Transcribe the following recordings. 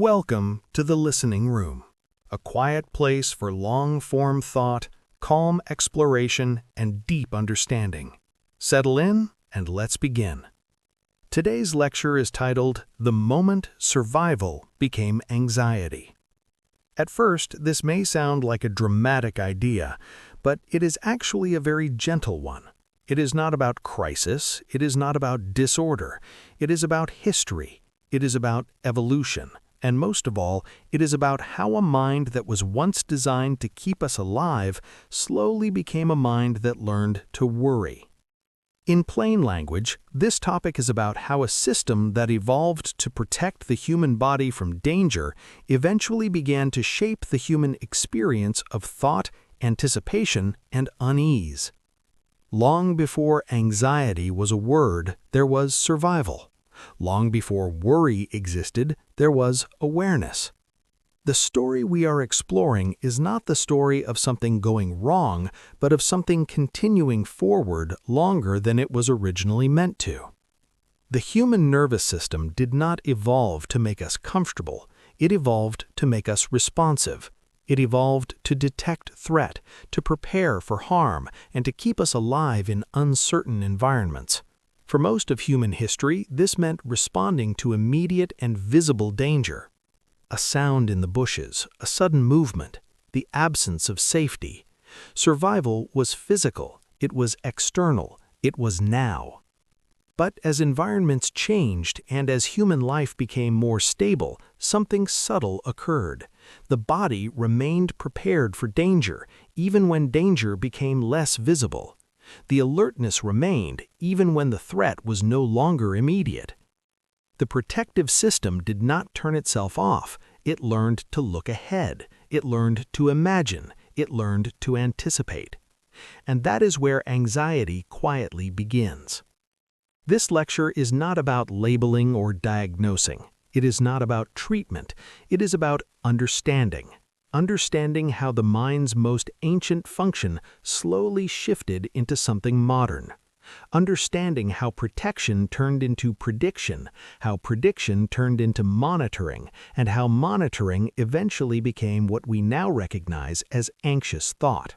Welcome to the listening room, a quiet place for long-form thought, calm exploration, and deep understanding. Settle in and let's begin. Today's lecture is titled, "The Moment Survival Became Anxiety." At first, this may sound like a dramatic idea, but it is actually a very gentle one. It is not about crisis, it is not about disorder, it is about history, it is about evolution. And most of all, it is about how a mind that was once designed to keep us alive slowly became a mind that learned to worry. In plain language, this topic is about how a system that evolved to protect the human body from danger eventually began to shape the human experience of thought, anticipation, and unease. Long before anxiety was a word, there was survival. Long before worry existed, there was awareness. The story we are exploring is not the story of something going wrong, but of something continuing forward longer than it was originally meant to. The human nervous system did not evolve to make us comfortable. It evolved to make us responsive. It evolved to detect threat, to prepare for harm, and to keep us alive in uncertain environments. For most of human history, this meant responding to immediate and visible danger. A sound in the bushes, a sudden movement, the absence of safety. Survival was physical, it was external, it was now. But as environments changed and as human life became more stable, something subtle occurred. The body remained prepared for danger, even when danger became less visible. The alertness remained even when the threat was no longer immediate. The protective system did not turn itself off. It learned to look ahead. It learned to imagine. It learned to anticipate. And that is where anxiety quietly begins. This lecture is not about labeling or diagnosing. It is not about treatment. It is about understanding. Understanding how the mind's most ancient function slowly shifted into something modern. Understanding how protection turned into prediction, how prediction turned into monitoring, and how monitoring eventually became what we now recognize as anxious thought.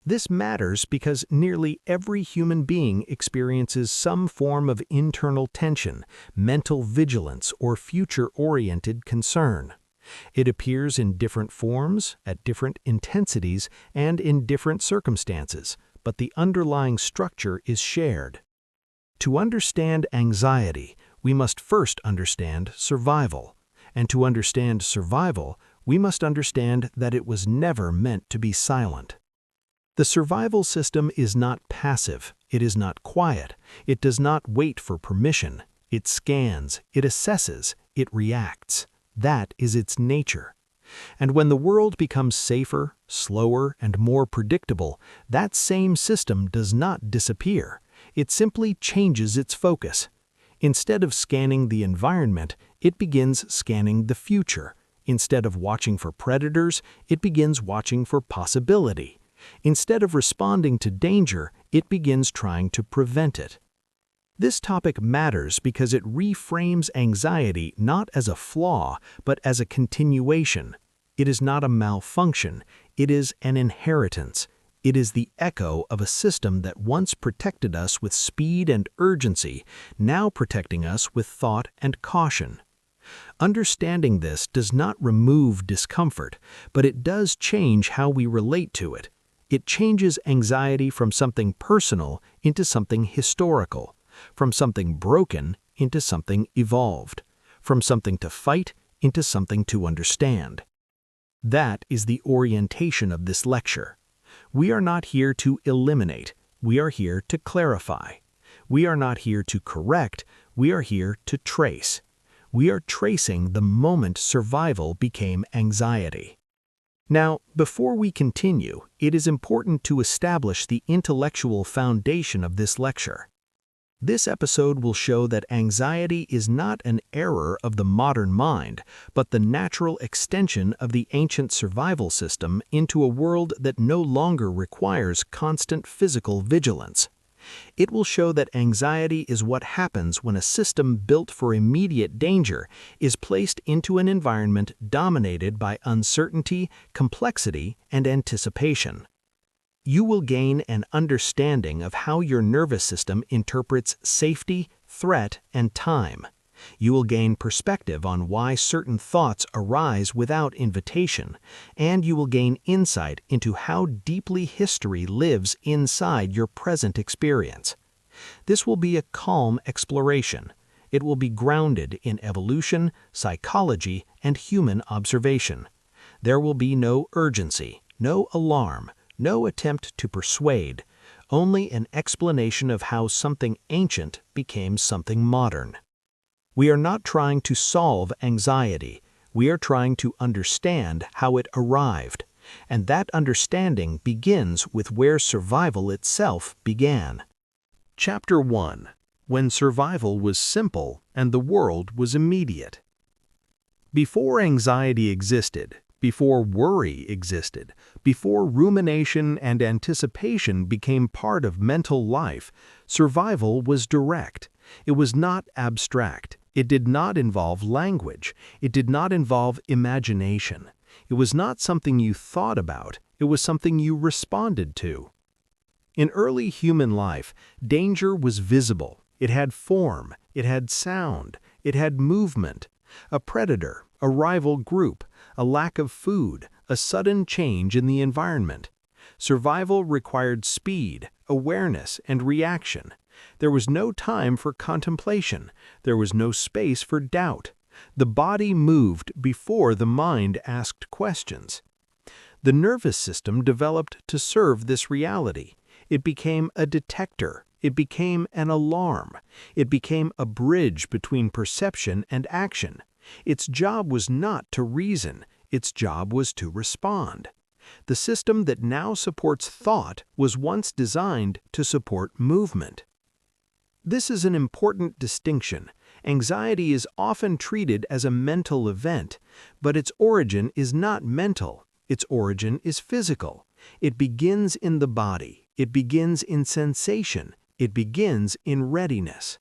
This matters because nearly every human being experiences some form of internal tension, mental vigilance, or future-oriented concern. It appears in different forms, at different intensities, and in different circumstances, but the underlying structure is shared. To understand anxiety, we must first understand survival. And to understand survival, we must understand that it was never meant to be silent. The survival system is not passive, it is not quiet, it does not wait for permission, it scans, it assesses, it reacts. That is its nature. And when the world becomes safer, slower, and more predictable, that same system does not disappear. It simply changes its focus. Instead of scanning the environment, it begins scanning the future. Instead of watching for predators, it begins watching for possibility. Instead of responding to danger, it begins trying to prevent it. This topic matters because it reframes anxiety not as a flaw, but as a continuation. It is not a malfunction, it is an inheritance. It is the echo of a system that once protected us with speed and urgency, now protecting us with thought and caution. Understanding this does not remove discomfort, but it does change how we relate to it. It changes anxiety from something personal into something historical. From something broken into something evolved, from something to fight into something to understand. That is the orientation of this lecture. We are not here to eliminate, we are here to clarify. We are not here to correct, we are here to trace. We are tracing the moment survival became anxiety. Now, before we continue, it is important to establish the intellectual foundation of this lecture. This episode will show that anxiety is not an error of the modern mind, but the natural extension of the ancient survival system into a world that no longer requires constant physical vigilance. It will show that anxiety is what happens when a system built for immediate danger is placed into an environment dominated by uncertainty, complexity, and anticipation. You will gain an understanding of how your nervous system interprets safety, threat, and time. You will gain perspective on why certain thoughts arise without invitation, and you will gain insight into how deeply history lives inside your present experience. This will be a calm exploration. It will be grounded in evolution, psychology, and human observation. There will be no urgency, no alarm, no attempt to persuade, only an explanation of how something ancient became something modern. We are not trying to solve anxiety. We are trying to understand how it arrived. And that understanding begins with where survival itself began. Chapter 1. When survival was simple and the world was immediate. Before anxiety existed, before worry existed, before rumination and anticipation became part of mental life, survival was direct. It was not abstract. It did not involve language. It did not involve imagination. It was not something you thought about. It was something you responded to. In early human life, danger was visible. It had form. It had sound. It had movement. A predator, a rival group, a lack of food, a sudden change in the environment. Survival required speed, awareness, and reaction. There was no time for contemplation. There was no space for doubt. The body moved before the mind asked questions. The nervous system developed to serve this reality. It became a detector. It became an alarm. It became a bridge between perception and action. Its job was not to reason. Its job was to respond. The system that now supports thought was once designed to support movement. This is an important distinction. Anxiety is often treated as a mental event, but its origin is not mental. Its origin is physical. It begins in the body. It begins in sensation. It begins in readiness.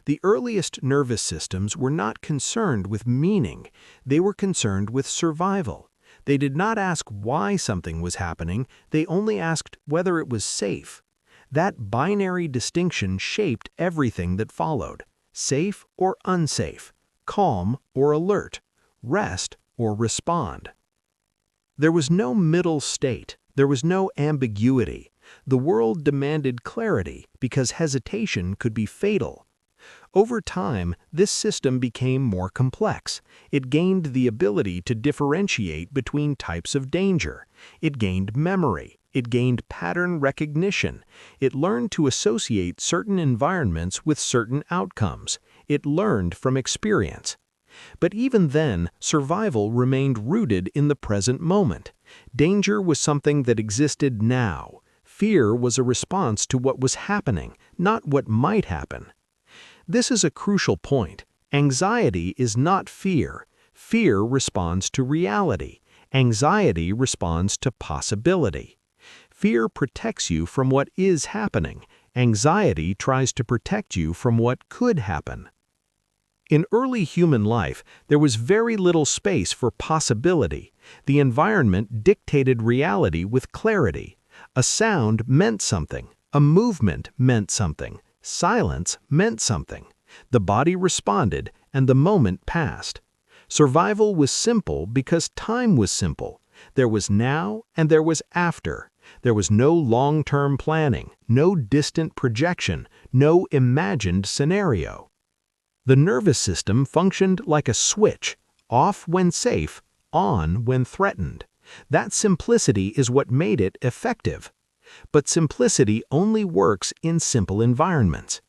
The earliest nervous systems were not concerned with meaning. They were concerned with survival. They did not ask why something was happening. They only asked whether it was safe. That binary distinction shaped everything that followed: safe or unsafe, calm or alert, rest or respond. There was no middle state. There was no ambiguity. The world demanded clarity because hesitation could be fatal. Over time, this system became more complex. It gained the ability to differentiate between types of danger. It gained memory. It gained pattern recognition. It learned to associate certain environments with certain outcomes. It learned from experience. But even then, survival remained rooted in the present moment. Danger was something that existed now. Fear was a response to what was happening, not what might happen. This is a crucial point. Anxiety is not fear. Fear responds to reality. Anxiety responds to possibility. Fear protects you from what is happening. Anxiety tries to protect you from what could happen. In early human life, there was very little space for possibility. The environment dictated reality with clarity. A sound meant something. A movement meant something. Silence meant something. The body responded, and the moment passed. Survival was simple because time was simple. There was now and there was after. There was no long-term planning, no distant projection, no imagined scenario. The nervous system functioned like a switch, off when safe, on when threatened. That simplicity is what made it effective. But simplicity only works in simple environments.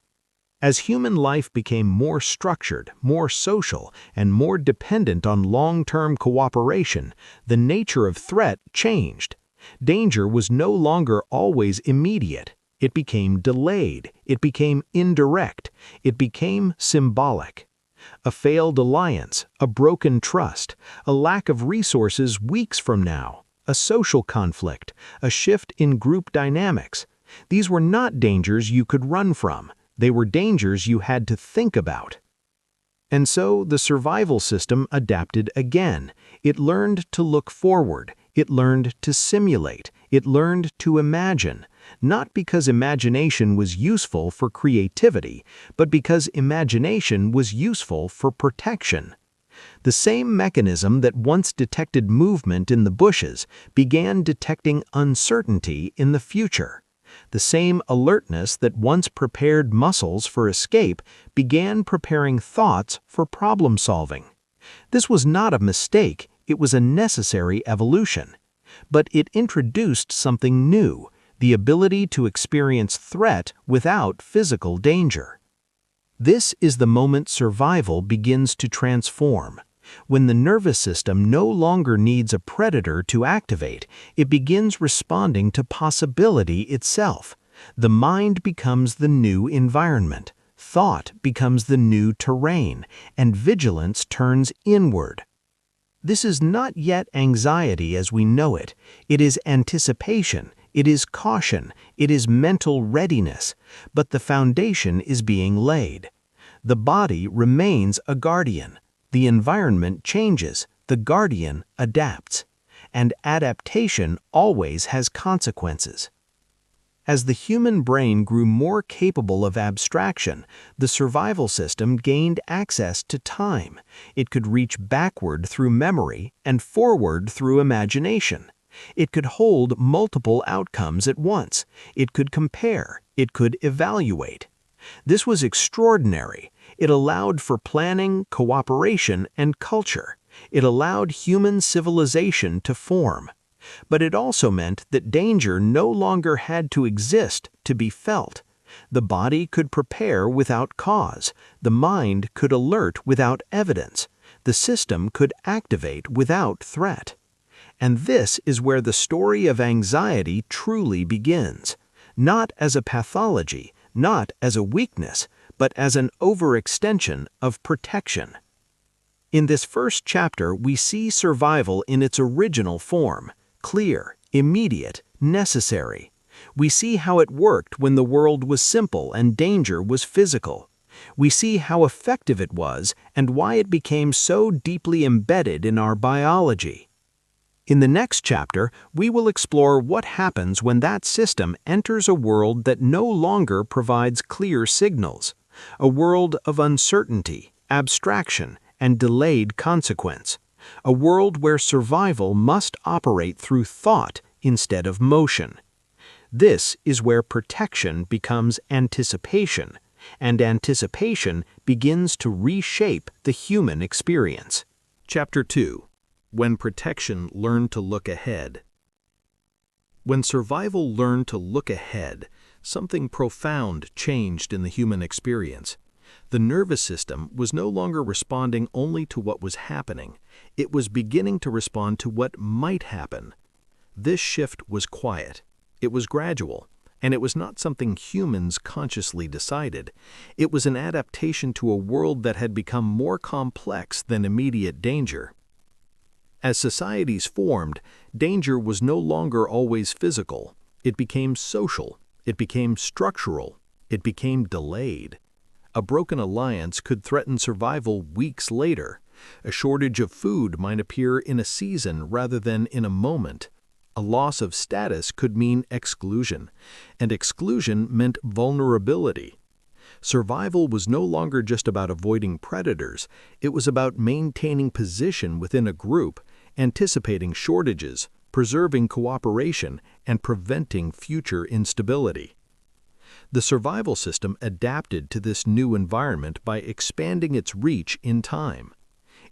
As human life became more structured, more social, and more dependent on long-term cooperation, the nature of threat changed. Danger was no longer always immediate. It became delayed. It became indirect. It became symbolic. A failed alliance, a broken trust, a lack of resources weeks from now, a social conflict, a shift in group dynamics. These were not dangers you could run from. They were dangers you had to think about. And so the survival system adapted again. It learned to look forward. It learned to simulate. It learned to imagine. Not because imagination was useful for creativity, but because imagination was useful for protection. The same mechanism that once detected movement in the bushes began detecting uncertainty in the future. The same alertness that once prepared muscles for escape began preparing thoughts for problem solving. This was not a mistake, it was a necessary evolution. But it introduced something new, the ability to experience threat without physical danger. This is the moment survival begins to transform. When the nervous system no longer needs a predator to activate, it begins responding to possibility itself. The mind becomes the new environment, thought becomes the new terrain, and vigilance turns inward. This is not yet anxiety as we know it. It is anticipation, it is caution, it is mental readiness, but the foundation is being laid. The body remains a guardian. The environment changes, the guardian adapts, and adaptation always has consequences. As the human brain grew more capable of abstraction, the survival system gained access to time. It could reach backward through memory and forward through imagination. It could hold multiple outcomes at once. It could compare. It could evaluate. This was extraordinary. It allowed for planning, cooperation, and culture. It allowed human civilization to form. But it also meant that danger no longer had to exist to be felt. The body could prepare without cause. The mind could alert without evidence. The system could activate without threat. And this is where the story of anxiety truly begins. Not as a pathology, not as a weakness, but as an overextension of protection. In this first chapter, we see survival in its original form, clear, immediate, necessary. We see how it worked when the world was simple and danger was physical. We see how effective it was and why it became so deeply embedded in our biology. In the next chapter, we will explore what happens when that system enters a world that no longer provides clear signals, a world of uncertainty, abstraction, and delayed consequence, a world where survival must operate through thought instead of motion. This is where protection becomes anticipation, and anticipation begins to reshape the human experience. Chapter 2. When protection learned to look ahead. When survival learned to look ahead, something profound changed in the human experience. The nervous system was no longer responding only to what was happening. It was beginning to respond to what might happen. This shift was quiet. It was gradual, and it was not something humans consciously decided. It was an adaptation to a world that had become more complex than immediate danger. As societies formed, danger was no longer always physical. It became social. It became structural. It became delayed. A broken alliance could threaten survival weeks later. A shortage of food might appear in a season rather than in a moment. A loss of status could mean exclusion, and exclusion meant vulnerability. Survival was no longer just about avoiding predators. It was about maintaining position within a group, anticipating shortages, preserving cooperation, and preventing future instability. The survival system adapted to this new environment by expanding its reach in time.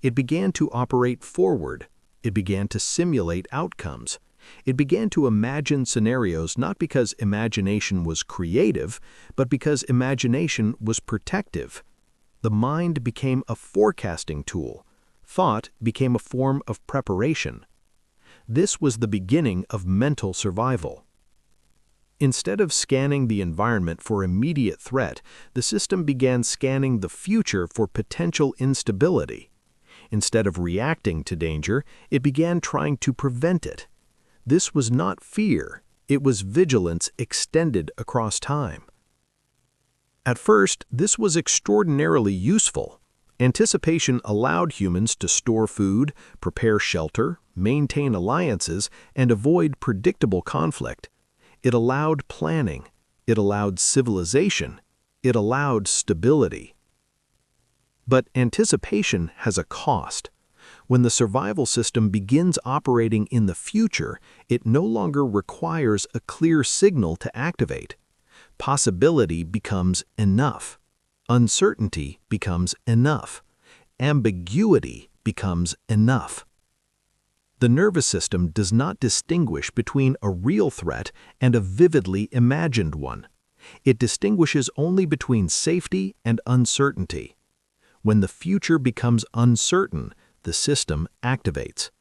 It began to operate forward. It began to simulate outcomes. It began to imagine scenarios not because imagination was creative, but because imagination was protective. The mind became a forecasting tool. Thought became a form of preparation. This was the beginning of mental survival. Instead of scanning the environment for immediate threat, the system began scanning the future for potential instability. Instead of reacting to danger, it began trying to prevent it. This was not fear, It was vigilance extended across time. At first, this was extraordinarily useful. Anticipation allowed humans to store food, prepare shelter, maintain alliances, and avoid predictable conflict. It allowed planning. It allowed civilization. It allowed stability. But anticipation has a cost. When the survival system begins operating in the future, it no longer requires a clear signal to activate. Possibility becomes enough. Uncertainty becomes enough. Ambiguity becomes enough. The nervous system does not distinguish between a real threat and a vividly imagined one. It distinguishes only between safety and uncertainty. When the future becomes uncertain, the system activates.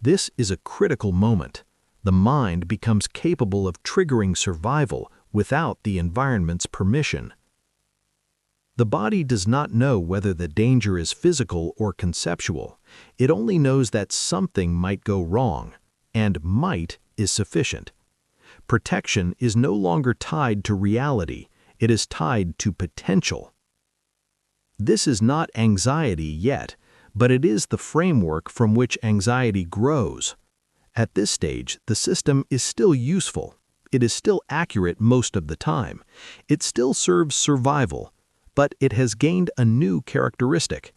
This is a critical moment. The mind becomes capable of triggering survival without the environment's permission. The body does not know whether the danger is physical or conceptual. It only knows that something might go wrong, and might is sufficient. Protection is no longer tied to reality, it is tied to potential. This is not anxiety yet, but it is the framework from which anxiety grows. At this stage, the system is still useful. It is still accurate most of the time. It still serves survival, but it has gained a new characteristic.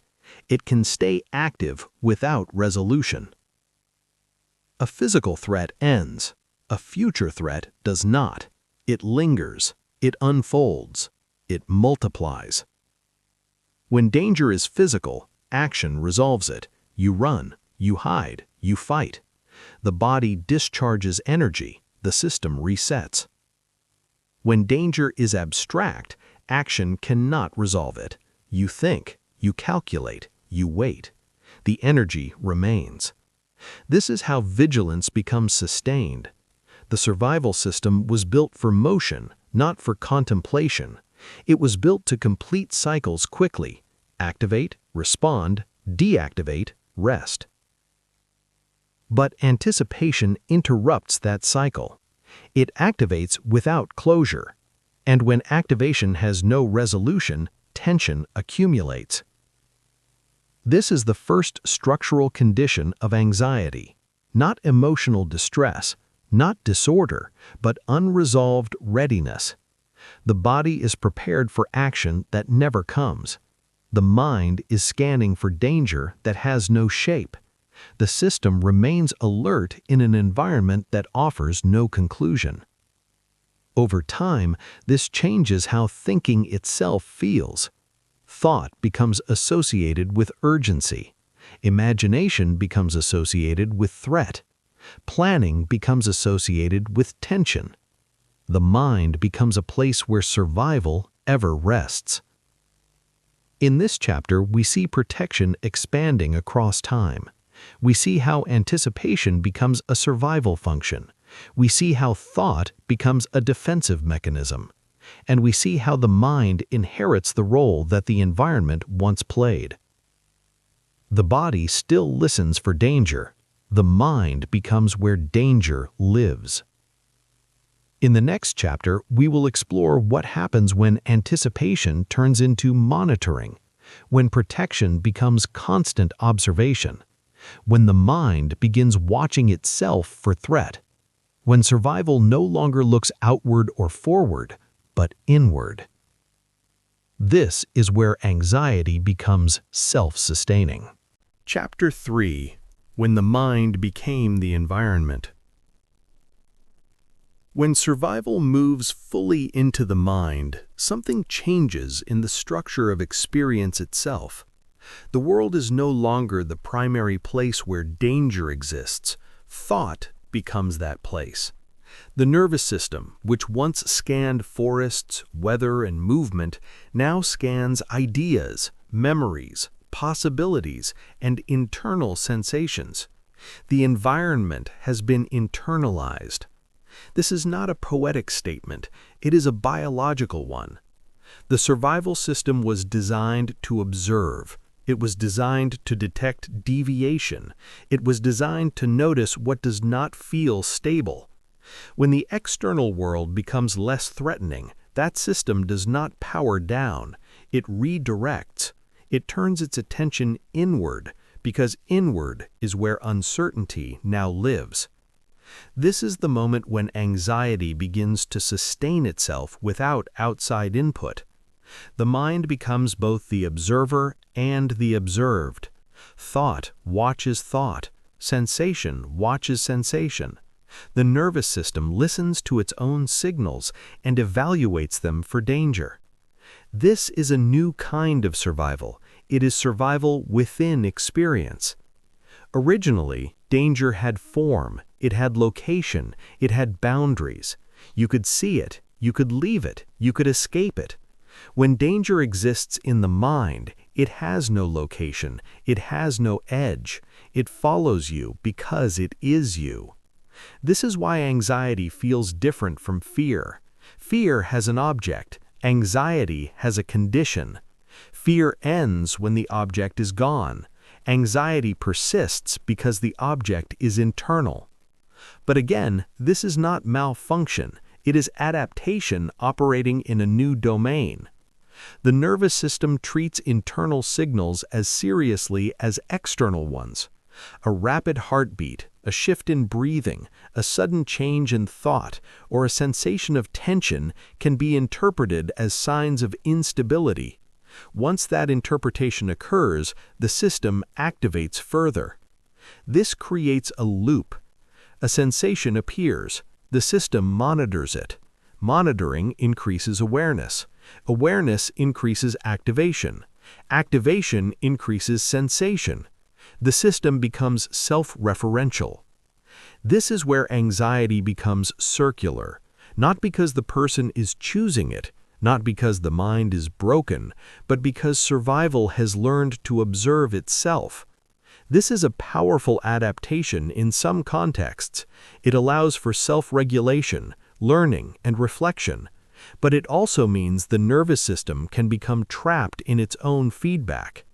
It can stay active without resolution. A physical threat ends. A future threat does not. It lingers. It unfolds. It multiplies. When danger is physical, action resolves it. You run, you hide, you fight. The body discharges energy, the system resets. When danger is abstract, action cannot resolve it. You think, you calculate, you wait. The energy remains. This is how vigilance becomes sustained. The survival system was built for motion, not for contemplation. It was built to complete cycles quickly. Activate, respond, deactivate, rest. But anticipation interrupts that cycle. It activates without closure. And when activation has no resolution, tension accumulates. This is the first structural condition of anxiety. Not emotional distress, not disorder, but unresolved readiness. The body is prepared for action that never comes. The mind is scanning for danger that has no shape. The system remains alert in an environment that offers no conclusion. Over time, this changes how thinking itself feels. Thought becomes associated with urgency. Imagination becomes associated with threat. Planning becomes associated with tension. The mind becomes a place where survival ever rests. In this chapter, we see protection expanding across time. We see how anticipation becomes a survival function. We see how thought becomes a defensive mechanism. And we see how the mind inherits the role that the environment once played. The body still listens for danger. The mind becomes where danger lives. In the next chapter, we will explore what happens when anticipation turns into monitoring, when protection becomes constant observation, when the mind begins watching itself for threat, when survival no longer looks outward or forward, but inward. This is where anxiety becomes self-sustaining. Chapter 3: When the Mind Became the Environment. When survival moves fully into the mind, something changes in the structure of experience itself. The world is no longer the primary place where danger exists. Thought becomes that place. The nervous system, which once scanned forests, weather, and movement, now scans ideas, memories, possibilities, and internal sensations. The environment has been internalized. This is not a poetic statement, it is a biological one. The survival system was designed to observe. It was designed to detect deviation. It was designed to notice what does not feel stable. When the external world becomes less threatening, that system does not power down, it redirects. It turns its attention inward, because inward is where uncertainty now lives. This is the moment when anxiety begins to sustain itself without outside input. The mind becomes both the observer and the observed. Thought watches thought. Sensation watches sensation. The nervous system listens to its own signals and evaluates them for danger. This is a new kind of survival. It is survival within experience. Originally, danger had form, it had location, it had boundaries. You could see it, you could leave it, you could escape it. When danger exists in the mind, it has no location, it has no edge. It follows you because it is you. This is why anxiety feels different from fear. Fear has an object, anxiety has a condition. Fear ends when the object is gone. Anxiety persists because the object is internal. But again, this is not malfunction, it is adaptation operating in a new domain. The nervous system treats internal signals as seriously as external ones. A rapid heartbeat, a shift in breathing, a sudden change in thought, or a sensation of tension can be interpreted as signs of instability. Once that interpretation occurs, the system activates further. This creates a loop. A sensation appears. The system monitors it. Monitoring increases awareness. Awareness increases activation. Activation increases sensation. The system becomes self-referential. This is where anxiety becomes circular, not because the person is choosing it, not because the mind is broken, but because survival has learned to observe itself. This is a powerful adaptation in some contexts. It allows for self-regulation, learning, and reflection. But it also means the nervous system can become trapped in its own feedback.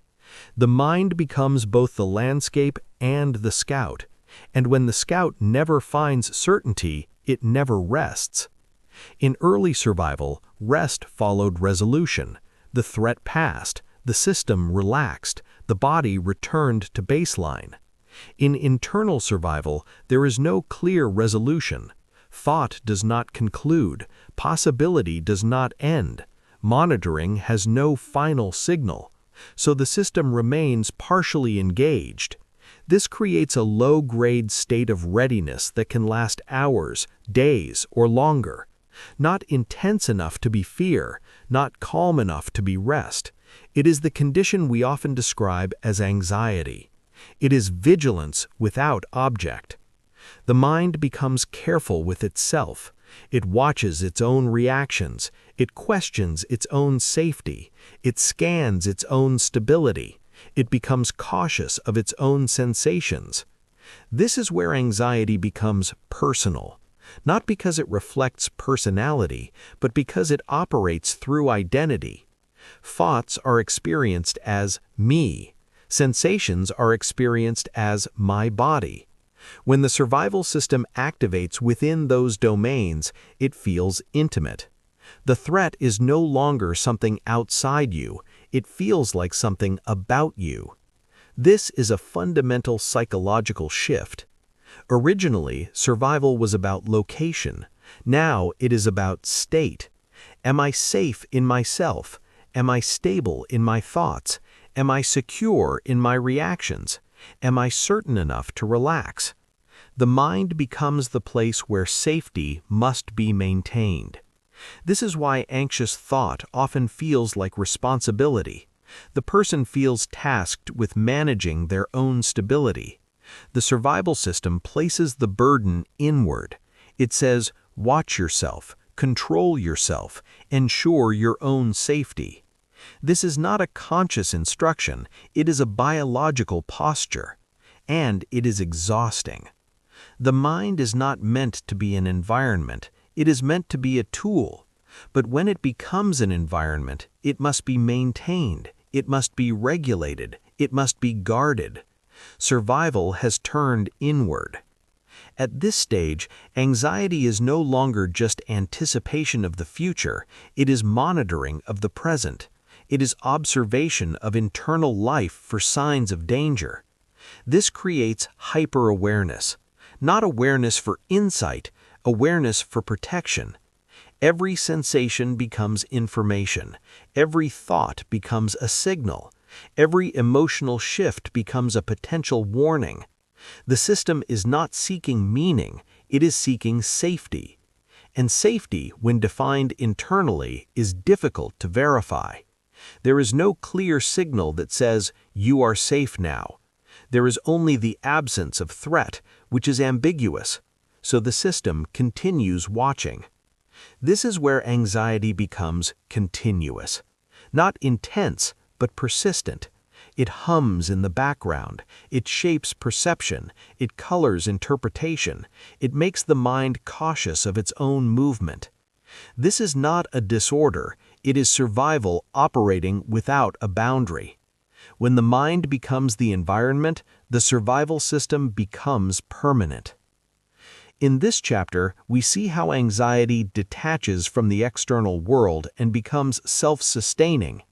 The mind becomes both the landscape and the scout, and when the scout never finds certainty, it never rests. In early survival, rest followed resolution. The threat passed, the system relaxed, the body returned to baseline. In internal survival, there is no clear resolution. Thought does not conclude, possibility does not end, monitoring has no final signal, so the system remains partially engaged. This creates a low-grade state of readiness that can last hours, days, or longer. Not intense enough to be fear, not calm enough to be rest. It is the condition we often describe as anxiety. It is vigilance without object. The mind becomes careful with itself. It watches its own reactions. It questions its own safety. It scans its own stability. It becomes cautious of its own sensations. This is where anxiety becomes personal. Not because it reflects personality, but because it operates through identity. Thoughts are experienced as me. Sensations are experienced as my body. When the survival system activates within those domains, it feels intimate. The threat is no longer something outside you, it feels like something about you. This is a fundamental psychological shift. Originally, survival was about location. Now it is about state. Am I safe in myself? Am I stable in my thoughts? Am I secure in my reactions? Am I certain enough to relax? The mind becomes the place where safety must be maintained. This is why anxious thought often feels like responsibility. The person feels tasked with managing their own stability. The survival system places the burden inward. It says, watch yourself, control yourself, ensure your own safety. This is not a conscious instruction, it is a biological posture. And it is exhausting. The mind is not meant to be an environment, it is meant to be a tool. But when it becomes an environment, it must be maintained, it must be regulated, it must be guarded. Survival has turned inward. At this stage, anxiety is no longer just anticipation of the future, it is monitoring of the present. It is observation of internal life for signs of danger. This creates hyper-awareness, not awareness for insight, awareness for protection. Every sensation becomes information. Every thought becomes a signal. Every emotional shift becomes a potential warning. The system is not seeking meaning, it is seeking safety. And safety, when defined internally, is difficult to verify. There is no clear signal that says, "You are safe now." There is only the absence of threat, which is ambiguous. So the system continues watching. This is where anxiety becomes continuous. Not intense, but persistent. It hums in the background. It shapes perception. It colors interpretation. It makes the mind cautious of its own movement. This is not a disorder. It is survival operating without a boundary. When the mind becomes the environment, the survival system becomes permanent. In this chapter, we see how anxiety detaches from the external world and becomes self-sustaining.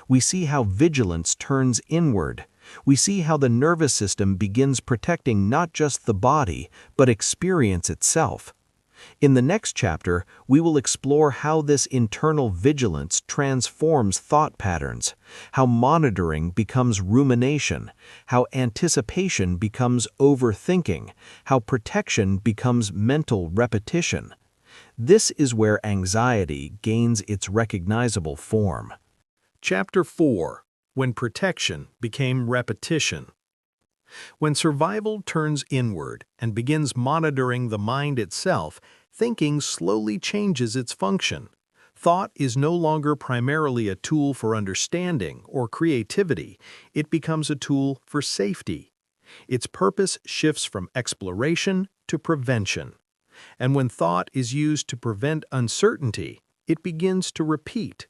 We see how vigilance turns inward. We see how the nervous system begins protecting not just the body, but experience itself. In the next chapter, we will explore how this internal vigilance transforms thought patterns, how monitoring becomes rumination, how anticipation becomes overthinking, how protection becomes mental repetition. This is where anxiety gains its recognizable form. Chapter 4. When protection became repetition. When survival turns inward and begins monitoring the mind itself, thinking slowly changes its function. Thought is no longer primarily a tool for understanding or creativity, it becomes a tool for safety. Its purpose shifts from exploration to prevention. And when thought is used to prevent uncertainty, it begins to repeat.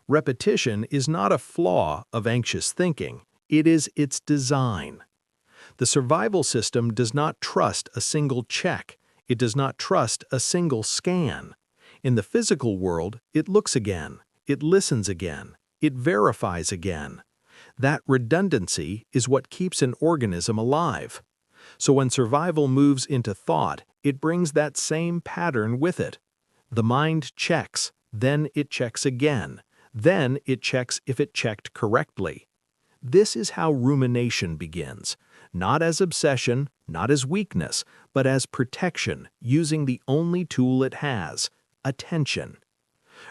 Repetition is not a flaw of anxious thinking, it is its design. The survival system does not trust a single check. It does not trust a single scan. In the physical world, it looks again, it listens again, it verifies again. That redundancy is what keeps an organism alive. So when survival moves into thought, it brings that same pattern with it. The mind checks, then it checks again, then it checks if it checked correctly. This is how rumination begins. Not as obsession, not as weakness, but as protection, using the only tool it has, attention.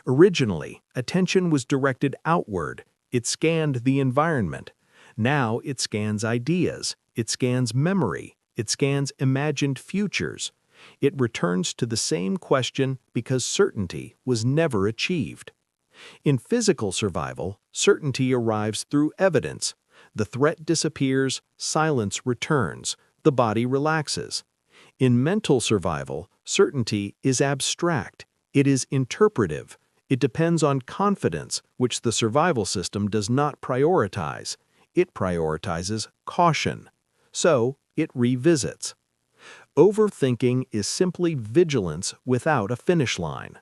Originally, attention was directed outward. It scanned the environment. Now it scans ideas. It scans memory. It scans imagined futures. It returns to the same question because certainty was never achieved. In physical survival, certainty arrives through evidence. The threat disappears, silence returns, the body relaxes. In mental survival, certainty is abstract. It is interpretive. It depends on confidence, which the survival system does not prioritize. It prioritizes caution. So, it revisits. Overthinking is simply vigilance without a finish line.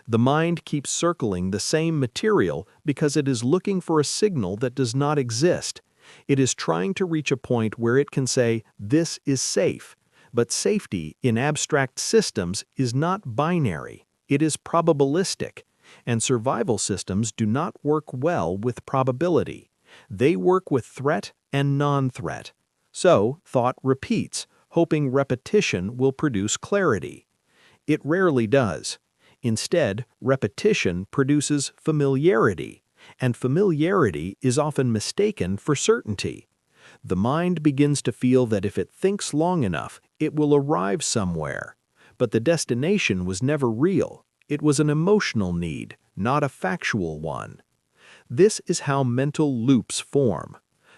The mind keeps circling the same material because it is looking for a signal that does not exist. It is trying to reach a point where it can say, "This is safe." But safety in abstract systems is not binary. It is probabilistic. And survival systems do not work well with probability. They work with threat and non-threat. So, thought repeats, hoping repetition will produce clarity. It rarely does. Instead, repetition produces familiarity, and familiarity is often mistaken for certainty. The mind begins to feel that if it thinks long enough, it will arrive somewhere. But the destination was never real. It was an emotional need, not a factual one. This is how mental loops form.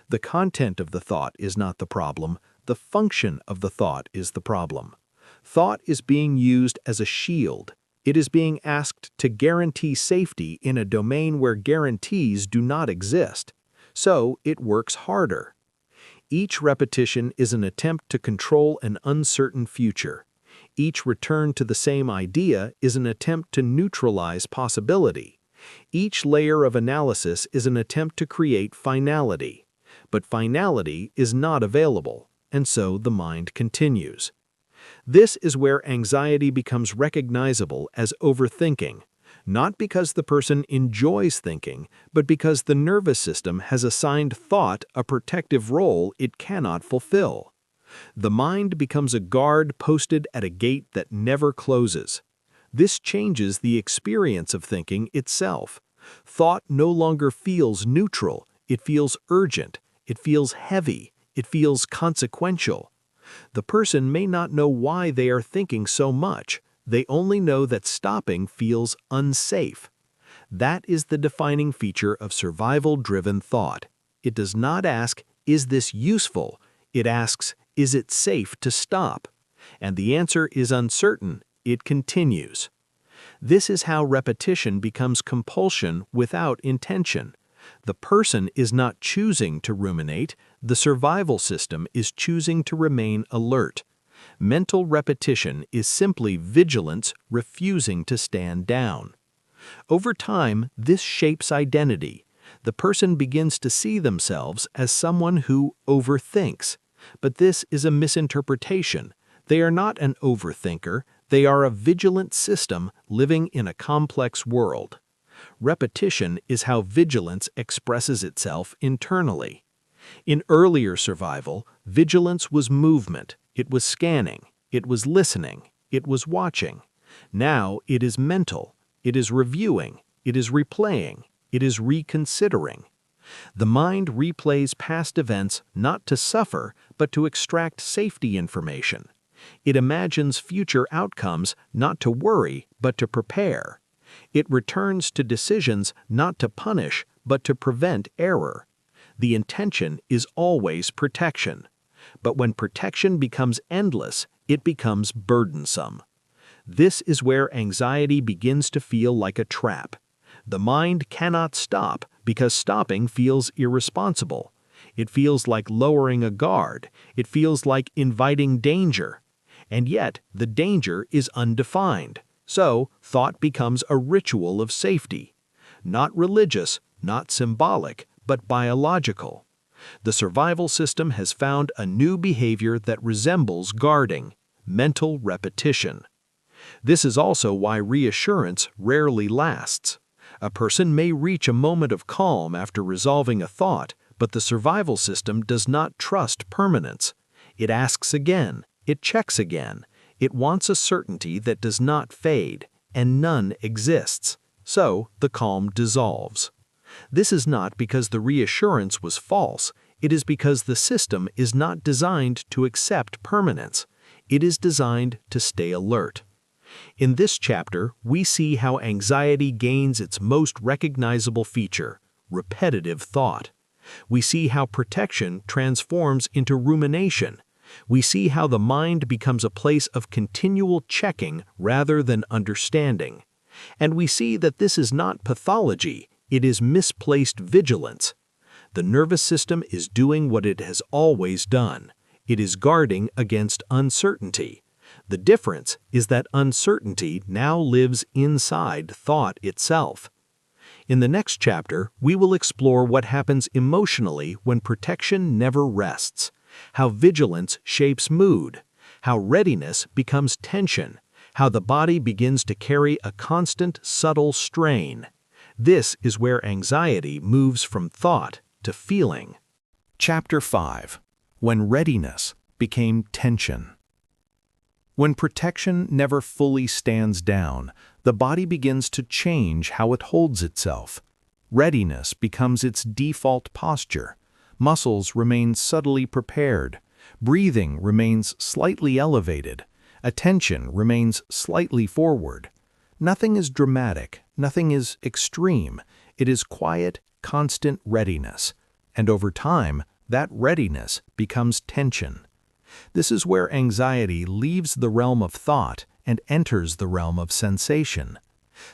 The content of the thought is not the problem. The function of the thought is the problem. Thought is being used as a shield. It is being asked to guarantee safety in a domain where guarantees do not exist. So it works harder. Each repetition is an attempt to control an uncertain future. Each return to the same idea is an attempt to neutralize possibility. Each layer of analysis is an attempt to create finality. But finality is not available, and so the mind continues. This is where anxiety becomes recognizable as overthinking, not because the person enjoys thinking, but because the nervous system has assigned thought a protective role it cannot fulfill. The mind becomes a guard posted at a gate that never closes. This changes the experience of thinking itself. Thought no longer feels neutral, it feels urgent, it feels heavy, it feels consequential. The person may not know why they are thinking so much. They only know that stopping feels unsafe. That is the defining feature of survival-driven thought. It does not ask, "Is this useful?" It asks, "Is it safe to stop?" And the answer is uncertain. It continues. This is how repetition becomes compulsion without intention. The person is not choosing to ruminate. The survival system is choosing to remain alert. Mental repetition is simply vigilance refusing to stand down. Over time, this shapes identity. The person begins to see themselves as someone who overthinks. But this is a misinterpretation. They are not an overthinker. They are a vigilant system living in a complex world. Repetition is how vigilance expresses itself internally. In earlier survival, vigilance was movement. It was scanning. It was listening. It was watching. Now it is mental. It is reviewing. It is replaying. It is reconsidering. The mind replays past events not to suffer, but to extract safety information. It imagines future outcomes not to worry, but to prepare. It returns to decisions not to punish, but to prevent error. The intention is always protection. But when protection becomes endless, it becomes burdensome. This is where anxiety begins to feel like a trap. The mind cannot stop because stopping feels irresponsible. It feels like lowering a guard. It feels like inviting danger. And yet, the danger is undefined. So, thought becomes a ritual of safety. Not religious, not symbolic, but biological. The survival system has found a new behavior that resembles guarding, mental repetition. This is also why reassurance rarely lasts. A person may reach a moment of calm after resolving a thought, but the survival system does not trust permanence. It asks again, it checks again. It wants a certainty that does not fade, and none exists. So the calm dissolves. This is not because the reassurance was false. It is because the system is not designed to accept permanence. It is designed to stay alert. In this chapter, we see how anxiety gains its most recognizable feature, repetitive thought. We see how protection transforms into rumination. We see how the mind becomes a place of continual checking rather than understanding. And we see that this is not pathology, it is misplaced vigilance. The nervous system is doing what it has always done. It is guarding against uncertainty. The difference is that uncertainty now lives inside thought itself. In the next chapter, we will explore what happens emotionally when protection never rests, how vigilance shapes mood, how readiness becomes tension, how the body begins to carry a constant, subtle strain. This is where anxiety moves from thought to feeling. Chapter 5. When readiness became tension. When protection never fully stands down, the body begins to change how it holds itself. Readiness becomes its default posture. Muscles remain subtly prepared. Breathing remains slightly elevated. Attention remains slightly forward. Nothing is dramatic. Nothing is extreme. It is quiet, constant readiness. And over time, that readiness becomes tension. This is where anxiety leaves the realm of thought and enters the realm of sensation.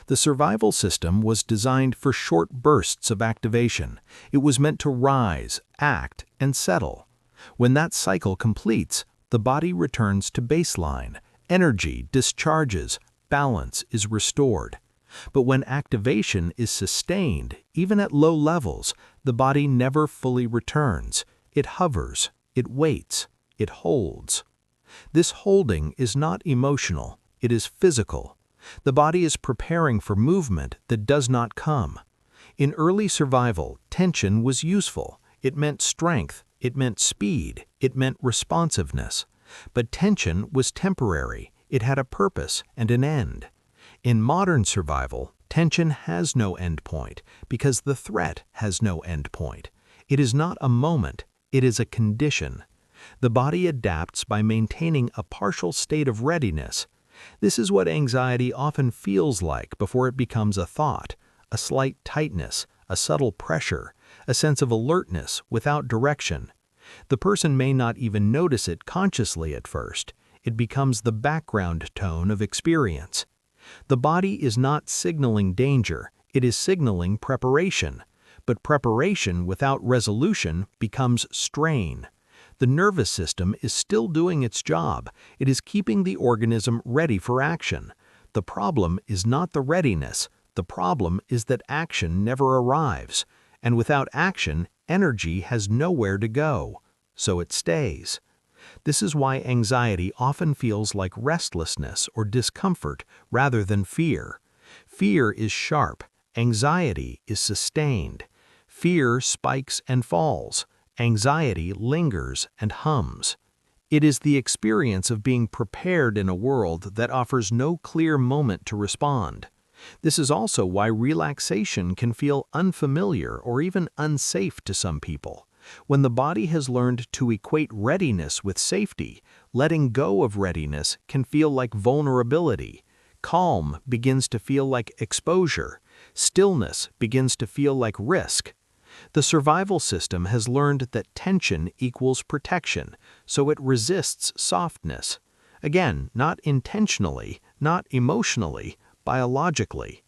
The survival system was designed for short bursts of activation. It was meant to rise, act, and settle. When that cycle completes, the body returns to baseline, energy discharges, balance is restored. But when activation is sustained, even at low levels, the body never fully returns. It hovers, it waits, it holds. This holding is not emotional, it is physical. The body is preparing for movement that does not come. In early survival, tension was useful. It meant strength, it meant speed, it meant responsiveness. But tension was temporary, it had a purpose and an end. In modern survival, tension has no end point because the threat has no end point. It is not a moment, it is a condition. The body adapts by maintaining a partial state of readiness. This is what anxiety often feels like before it becomes a thought, a slight tightness, a subtle pressure, a sense of alertness without direction. The person may not even notice it consciously at first. It becomes the background tone of experience. The body is not signaling danger, it is signaling preparation. But preparation without resolution becomes strain. The nervous system is still doing its job. It is keeping the organism ready for action. The problem is not the readiness. The problem is that action never arrives. And without action, energy has nowhere to go. So it stays. This is why anxiety often feels like restlessness or discomfort rather than fear. Fear is sharp. Anxiety is sustained. Fear spikes and falls. Anxiety lingers and hums. It is the experience of being prepared in a world that offers no clear moment to respond. This is also why relaxation can feel unfamiliar or even unsafe to some people. When the body has learned to equate readiness with safety, letting go of readiness can feel like vulnerability. Calm begins to feel like exposure. Stillness begins to feel like risk. The survival system has learned that tension equals protection, so it resists softness. Again, not intentionally, not emotionally, biologically.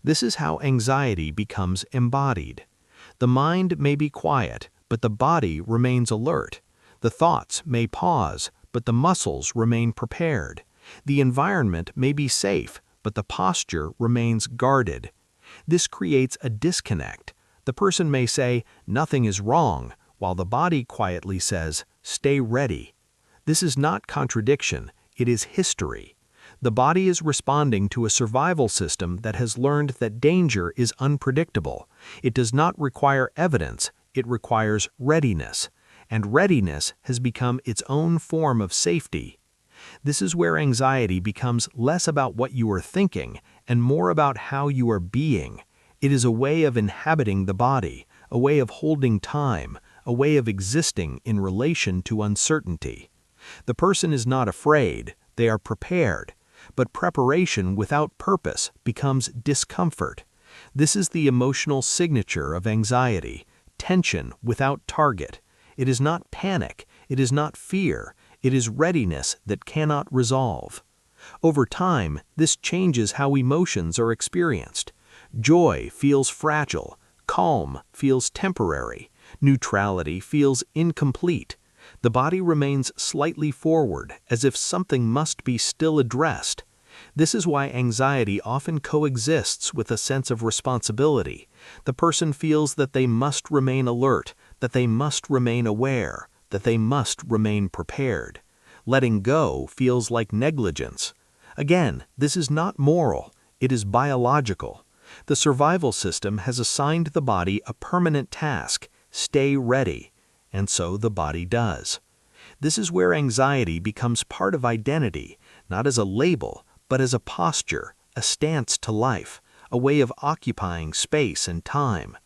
This is how anxiety becomes embodied. The mind may be quiet, but the body remains alert. The thoughts may pause, but the muscles remain prepared. The environment may be safe, but the posture remains guarded. This creates a disconnect. The person may say, "Nothing is wrong," while the body quietly says, "Stay ready." This is not contradiction, it is history. The body is responding to a survival system that has learned that danger is unpredictable. It does not require evidence, it requires readiness. And readiness has become its own form of safety. This is where anxiety becomes less about what you are thinking and more about how you are being. It is a way of inhabiting the body, a way of holding time, a way of existing in relation to uncertainty. The person is not afraid, they are prepared. But preparation without purpose becomes discomfort. This is the emotional signature of anxiety, tension without target. It is not panic, it is not fear, it is readiness that cannot resolve. Over time, this changes how emotions are experienced. Joy feels fragile, calm feels temporary, neutrality feels incomplete. The body remains slightly forward, as if something must be still addressed. This is why anxiety often coexists with a sense of responsibility. The person feels that they must remain alert, that they must remain aware, that they must remain prepared. Letting go feels like negligence. Again, this is not moral, it is biological. The survival system has assigned the body a permanent task: stay ready. And so the body does. This is where anxiety becomes part of identity, not as a label, but as a posture, a stance to life, a way of occupying space and time.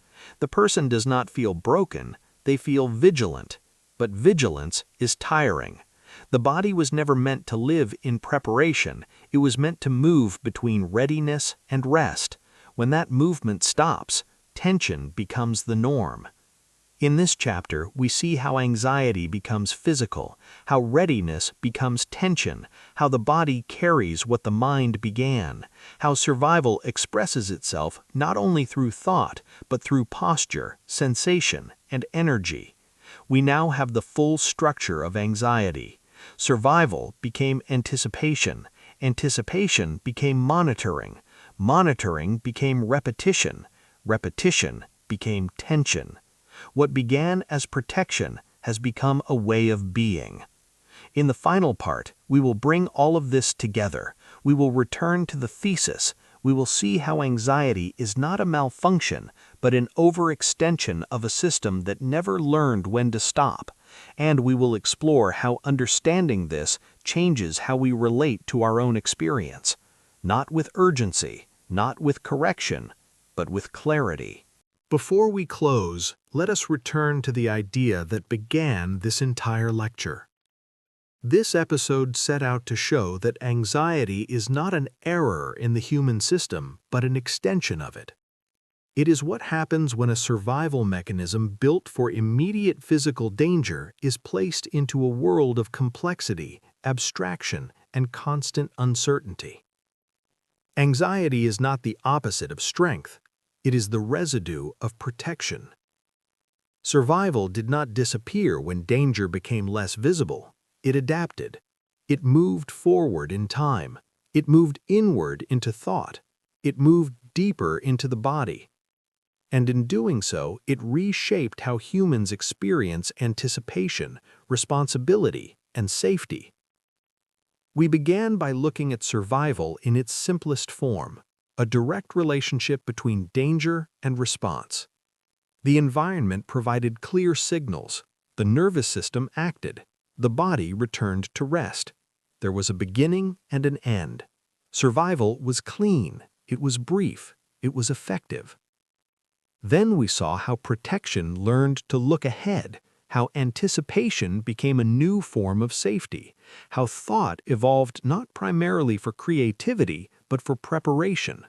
The person does not feel broken, they feel vigilant. But vigilance is tiring. The body was never meant to live in preparation, it was meant to move between readiness and rest. When that movement stops, tension becomes the norm. In this chapter, we see how anxiety becomes physical, how readiness becomes tension, how the body carries what the mind began, how survival expresses itself not only through thought, but through posture, sensation, and energy. We now have the full structure of anxiety. Survival became anticipation. Anticipation became monitoring. Monitoring became repetition. Repetition became tension. What began as protection has become a way of being. In the final part, we will bring all of this together. We will return to the thesis. We will see how anxiety is not a malfunction, but an overextension of a system that never learned when to stop. And we will explore how understanding this changes how we relate to our own experience. Not with urgency, not with correction, but with clarity. Before we close, let us return to the idea that began this entire lecture. This episode set out to show that anxiety is not an error in the human system, but an extension of it. It is what happens when a survival mechanism built for immediate physical danger is placed into a world of complexity, abstraction, and constant uncertainty. Anxiety is not the opposite of strength. It is the residue of protection. Survival did not disappear when danger became less visible. It adapted. It moved forward in time. It moved inward into thought. It moved deeper into the body. And in doing so, it reshaped how humans experience anticipation, responsibility, and safety. We began by looking at survival in its simplest form, a direct relationship between danger and response. The environment provided clear signals. The nervous system acted. The body returned to rest. There was a beginning and an end. Survival was clean. It was brief. It was effective. Then we saw how protection learned to look ahead, how anticipation became a new form of safety, how thought evolved not primarily for creativity, but for preparation.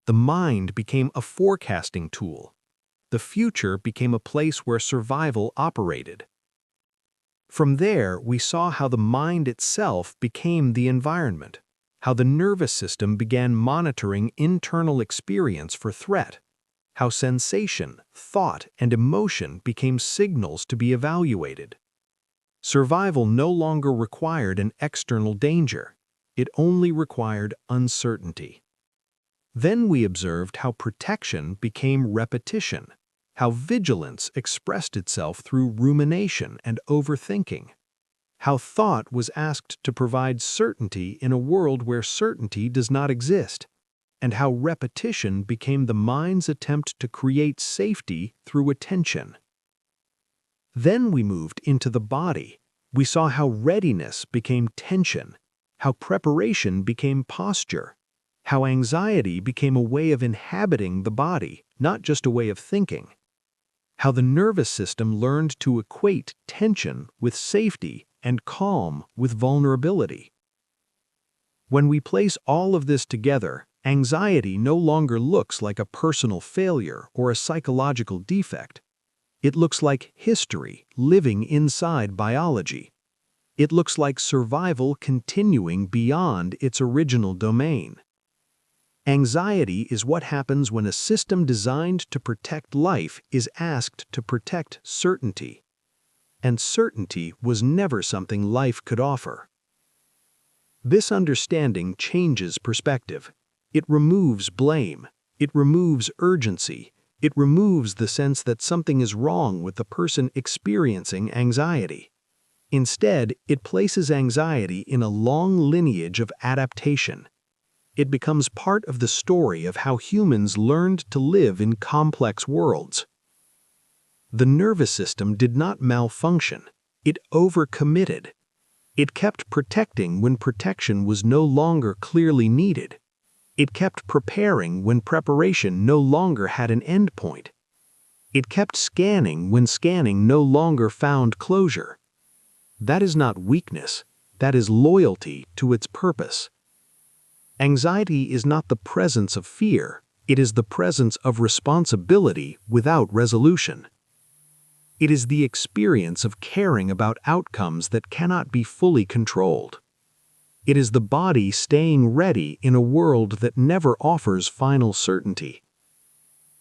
The mind became a forecasting tool. The future became a place where survival operated. From there, we saw how the mind itself became the environment, how the nervous system began monitoring internal experience for threat, how sensation, thought, and emotion became signals to be evaluated. Survival no longer required an external danger. It only required uncertainty. Then we observed how protection became repetition, how vigilance expressed itself through rumination and overthinking, how thought was asked to provide certainty in a world where certainty does not exist, and how repetition became the mind's attempt to create safety through attention. Then we moved into the body. We saw how readiness became tension, how preparation became posture, how anxiety became a way of inhabiting the body, not just a way of thinking, how the nervous system learned to equate tension with safety and calm with vulnerability. When we place all of this together, anxiety no longer looks like a personal failure or a psychological defect. It looks like history living inside biology. It looks like survival continuing beyond its original domain. Anxiety is what happens when a system designed to protect life is asked to protect certainty. And certainty was never something life could offer. This understanding changes perspective. It removes blame. It removes urgency. It removes the sense that something is wrong with the person experiencing anxiety. Instead, it places anxiety in a long lineage of adaptation. It becomes part of the story of how humans learned to live in complex worlds. The nervous system did not malfunction. It overcommitted. It kept protecting when protection was no longer clearly needed. It kept preparing when preparation no longer had an endpoint. It kept scanning when scanning no longer found closure. That is not weakness. That is loyalty to its purpose. Anxiety is not the presence of fear. It is the presence of responsibility without resolution. It is the experience of caring about outcomes that cannot be fully controlled. It is the body staying ready in a world that never offers final certainty.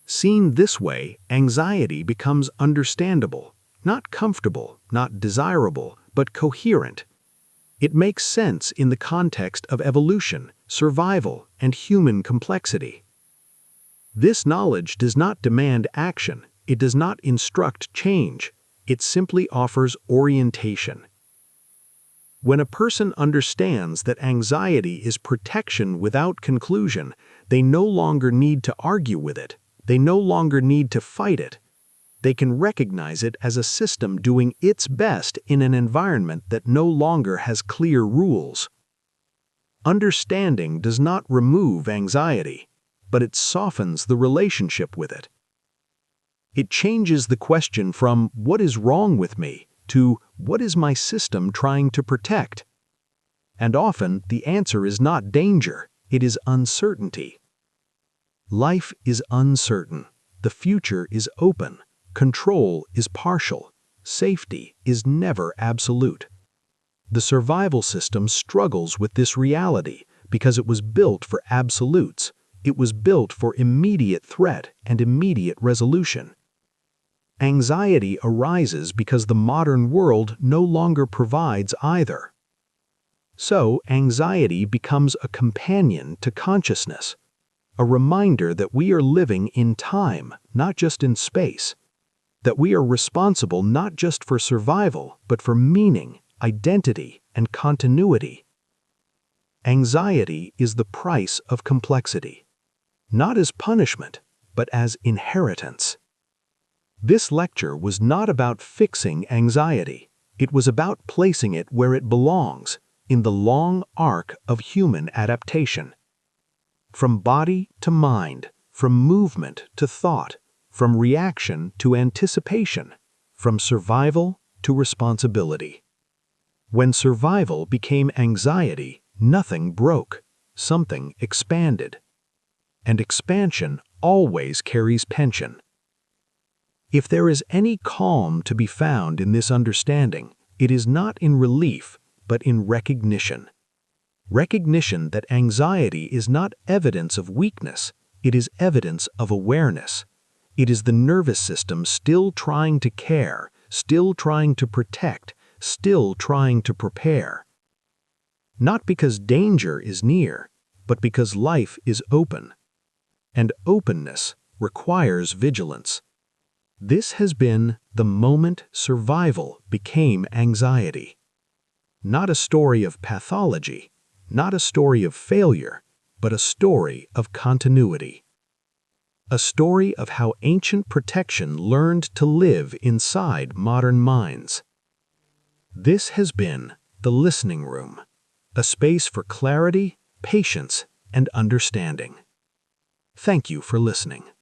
Seen this way, anxiety becomes understandable. Not comfortable, not desirable, but coherent. It makes sense in the context of evolution, survival, and human complexity. This knowledge does not demand action, it does not instruct change, it simply offers orientation. When a person understands that anxiety is protection without conclusion, they no longer need to argue with it, they no longer need to fight it. They can recognize it as a system doing its best in an environment that no longer has clear rules. Understanding does not remove anxiety, but it softens the relationship with it. It changes the question from "what is wrong with me?" to "what is my system trying to protect?" And often the answer is not danger, it is uncertainty. Life is uncertain, the future is open, control is partial, safety is never absolute. The survival system struggles with this reality because it was built for absolutes. It was built for immediate threat and immediate resolution. Anxiety arises because the modern world no longer provides either. So, anxiety becomes a companion to consciousness, a reminder that we are living in time, not just in space, that we are responsible not just for survival, but for meaning, identity, and continuity. Anxiety is the price of complexity, not as punishment, but as inheritance. This lecture was not about fixing anxiety. It was about placing it where it belongs, in the long arc of human adaptation. From body to mind, from movement to thought, from reaction to anticipation, from survival to responsibility. When survival became anxiety, nothing broke, something expanded. And expansion always carries tension. If there is any calm to be found in this understanding, it is not in relief, but in recognition. Recognition that anxiety is not evidence of weakness, it is evidence of awareness. It is the nervous system still trying to care, still trying to protect, still trying to prepare. Not because danger is near, but because life is open. And openness requires vigilance. This has been the moment survival became anxiety. Not a story of pathology, not a story of failure, but a story of continuity. A story of how ancient protection learned to live inside modern minds. This has been the Listening Room, a space for clarity, patience, and understanding. Thank you for listening.